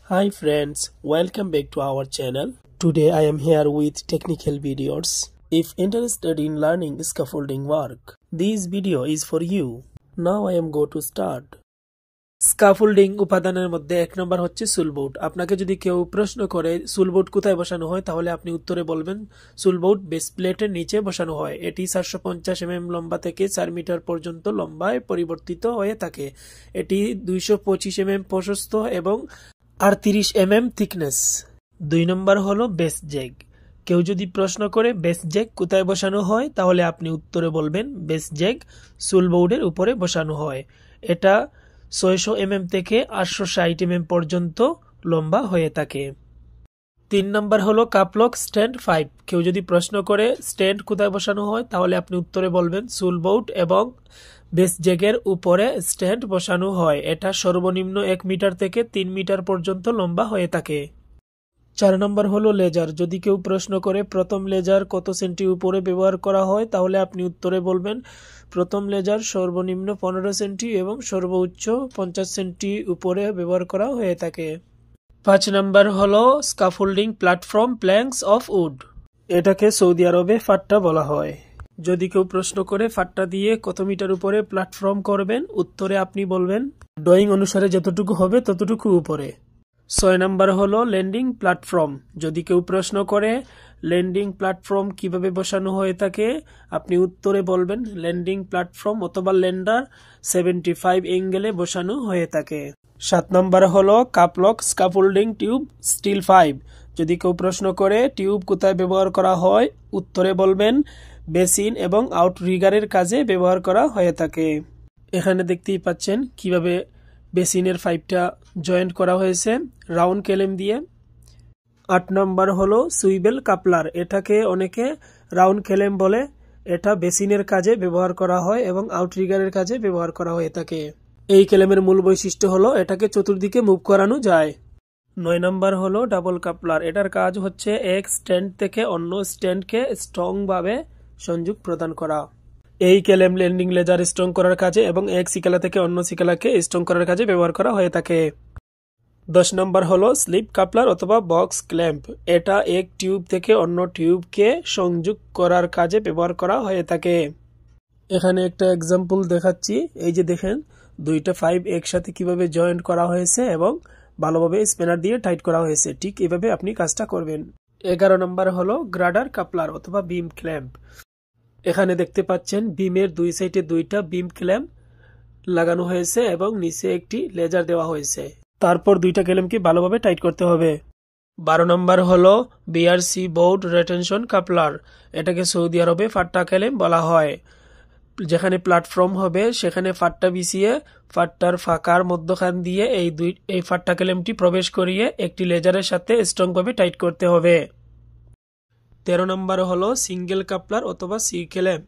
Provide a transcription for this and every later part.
Hi friends, welcome back to our channel. Today I am here with technical videos. If interested in learning scaffolding work, this video is for you. Now I am going to start. Scaffolding উপাদানের মধ্যে এক নম্বর হচ্ছে সুলবোর্ড। আপনাকে যদি কেউ প্রশ্ন করে সুলবোর্ড কোথায় বসানো হয়, তাহলে আপনি উত্তরে বলবেন সুলবোর্ড বেস প্লেটের নিচে বসানো হয়। এটি 450 mm লম্বা থেকে 4 মিটার পর্যন্ত লম্বায় পরিবর্তিত হয়ে থাকে। এটি 225 mm প্রশস্ত এবং 38 mm থিকনেস। 2 নম্বর হলো বেস জ্যাক। কেউ যদি প্রশ্ন করে বেস জ্যাক কোথায় বসানো হয়, তাহলে আপনি উত্তরে বলবেন বেস জ্যাক সুলবোর্ডের উপরে বসানো হয়। এটা 600 mm থেকে 860 mm পর্যন্ত লম্বা হয়ে থাকে। 3 নম্বর হলো কাপলক স্ট্যান্ড 5। কেউ যদি প্রশ্ন করে স্ট্যান্ড কোথায় বসানো হয়, তাহলে আপনি উত্তরে বলবেন সুলবোর্ড এবং বেস জ্যাকের উপরে স্ট্যান্ড বসানো হয়। এটা সর্বনিম্ন 1 মিটার থেকে 3 মিটার পর্যন্ত লম্বা হয়ে থাকে। 4 নম্বর হলো লেজার। যদি কেউ প্রশ্ন করে প্রথম লেজার কত সেন্টি উপরে ব্যবহার করা হয়, তাহলে আপনি উত্তরে বলবেন প্রথম লেজার সর্বনিম্ন 15 সেন্টি এবং সর্বোচ্চ 50 সেন্টি উপরে ব্যবহার করা হয়ে থাকে। 5 নম্বর হলো scaffolding platform planks of wood. এটাকে সৌদি আরবে ফাট্টা বলা হয়। যদি কেউ প্রশ্ন করে ফাট্টা দিয়ে কত মিটার উপরে প্ল্যাটফর্ম করবেন, উত্তরে আপনি বলবেন ড্রয়িং অনুসারে যতটুকু হবে ততটুকু উপরে। 6 নম্বর হলো ল্যান্ডিং প্ল্যাটফর্ম। যদি কেউ প্রশ্ন করে ল্যান্ডিং প্ল্যাটফর্ম কিভাবে বসানো হয়ে থাকে, আপনি উত্তরে বলবেন ল্যান্ডিং প্ল্যাটফর্ম অথবা ল্যান্ডার 75 অ্যাঙ্গেলে বসানো হয়ে থাকে। 7 নম্বর হলো কাপলক স্কাফোল্ডিং টিউব স্টিল 5। যদি কেউ প্রশ্ন করে টিউব কোথায় ব্যবহার করা হয়, উত্তরে বলবেন বেসিন এবং আউটরিগারের কাজে ব্যবহার করা হয়ে থাকে। এখানে দেখতেই পাচ্ছেন কিভাবে বেসিনের পাইপটা জয়েন্ট করা হয়েছে রাউন্ড কেলেম দিয়ে। 8 নম্বর হলো সুইবেল কাপলার। এটাকে অনেকে রাউন্ড কেলেম বলে। এটা বেসিনের কাজে ব্যবহার করা হয় এবং আউটরিগারের কাজে ব্যবহার করা হয়ে থাকে। এই কেলেমের মূল বৈশিষ্ট্য হলো এটাকে চতুর্দিকে মুভ করানো যায়। 9 নম্বর হলো ডাবল কাপলার। এটার কাজ হচ্ছে এক স্ট্যান্ড থেকে অন্য স্ট্যান্ডকে স্ট্রং ভাবে সংযোগ প্রদান করা। এই কেলেম ল্যান্ডিং লেজার স্ট্রং করার কাজে এবং এক সিকালা থেকে অন্য সিকালাকে স্ট্রং করার কাজে ব্যবহার করা হয়ে থাকে। 10 নম্বর হলো স্লিপ কাপলার অথবা বক্স ক্ল্যাম্প। এটা এক টিউব থেকে অন্য টিউবকে সংযোগ করার কাজে ব্যবহার করা হয়ে থাকে। এখানে একটা এক্সাম্পল দেখাচ্ছি। এই যে দেখেন দুইটা পাইপ একসাথে কিভাবে জয়েন্ট করা হয়েছে এবং ভালোভাবে স্প্যানার দিয়ে টাইট করা হয়েছে। ঠিক এভাবে আপনি কাজটা করবেন। 11 নম্বর হলো গ্রাডার কাপলার অথবা বিম ক্ল্যাম্প। এখানে দেখতে পাচ্ছেন বিমের দুই সাইডে দুইটা বিম ক্ল্যাম্প লাগানো হয়েছে এবং নিচে একটি লেজার দেওয়া হয়েছে। তারপর দুইটা ক্ল্যাম্পকে ভালোভাবে টাইট করতে হবে। 12 নম্বর হলো বিআরসি বোর্ড রিটেনশন কাপলার। এটাকে সৌদি আরবে ফাট্টা ক্ল্যাম্প বলা হয়। যেখানে প্ল্যাটফর্ম হবে সেখানে ফাট্টা বিছিয়ে ফাট্টার ফাঁকার মধ্যখান দিয়ে এই ফাট্টা ক্ল্যাম্পটি প্রবেশ করিয়ে একটি লেজারের সাথে স্ট্রং ভাবে টাইট করতে হবে। 13 নম্বর হলো সিঙ্গেল কাপলার অথবা সি ক্ল্যাম্প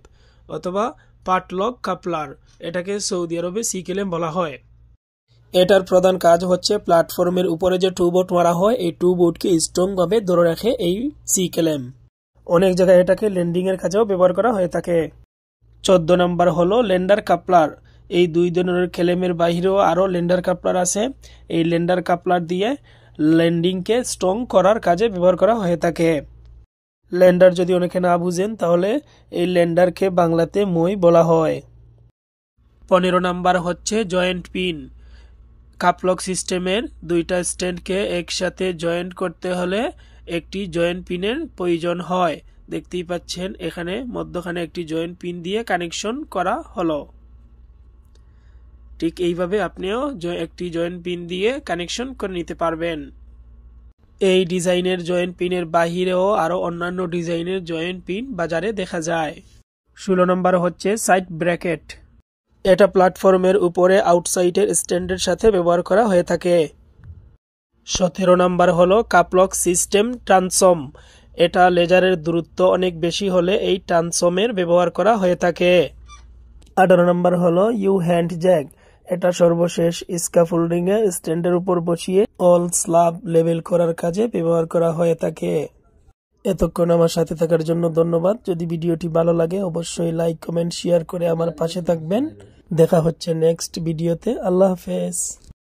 অথবা পাটলক কাপলার। এটাকে সৌদি আরবে সি ক্ল্যাম্প বলা হয়। এটার প্রধান কাজ হচ্ছে প্ল্যাটফর্মের উপরে যে টু বোর্ড মারা হয়, এই টু বোর্ডকে স্ট্রং ভাবে ধরে রাখে এই সি ক্ল্যাম্প। অনেক জায়গায় এটাকে ল্যান্ডিং এর কাজেও ব্যবহার করা হয়ে থাকে। 14 নম্বর হলো ল্যান্ডার কাপলার। এই দুই ধরনের ক্ল্যাম্পের বাহিরেও আরো ল্যান্ডার কাপলার আছে। এই ল্যান্ডার কাপলার দিয়ে ল্যান্ডিংকে স্ট্রং করার কাজে ব্যবহার করা হয়ে থাকে। ল্যান্ডার যদি অনেকে না বুঝেন, তাহলে এই ল্যান্ডারকে বাংলাতে মই বলা হয়। 15 নাম্বার হচ্ছে জয়েন্ট পিন। কাপলক সিস্টেমের দুইটা স্ট্যান্ডকে একসাথে জয়েন্ট করতে হলে একটি জয়েন্ট পিনের প্রয়োজন হয়। দেখতেই পাচ্ছেন এখানে মধ্যখানে একটি জয়েন্ট পিন দিয়ে কানেকশন করা হলো। ঠিক এইভাবে আপনিও একটি জয়েন্ট পিন দিয়ে কানেকশন করে নিতে পারবেন। এই ডিজাইনের জয়েন্ট পিনের বাহিরেও আরো অন্যান্য ডিজাইনের জয়েন্ট পিন বাজারে দেখা যায়। 16 নম্বর হচ্ছে সাইড ব্র্যাকেট। এটা প্ল্যাটফর্মের উপরে আউটসাইডের স্ট্যান্ডের সাথে ব্যবহার করা হয়ে থাকে। 17 নম্বর হলো কাপলক সিস্টেম ট্রান্সম। এটা লেজারের দূরত্ব অনেক বেশি হলে এই ট্রান্সমের ব্যবহার করা হয়ে থাকে। 18 নম্বর হলো ইউ হ্যান্ড জ্যাক। এটা সর্বশেষ স্কাফোল্ডিং এ স্ট্যান্ডের উপর বসিয়ে অল স্ল্যাব লেভেল করার কাজে ব্যবহার করা হয়ে থাকে। এতক্ষণ আমার সাথে থাকার জন্য ধন্যবাদ। যদি ভিডিওটি ভালো লাগে অবশ্যই লাইক, কমেন্ট, শেয়ার করে আমার পাশে থাকবেন। দেখা হচ্ছে নেক্সট ভিডিওতে। আল্লাহ হাফেজ।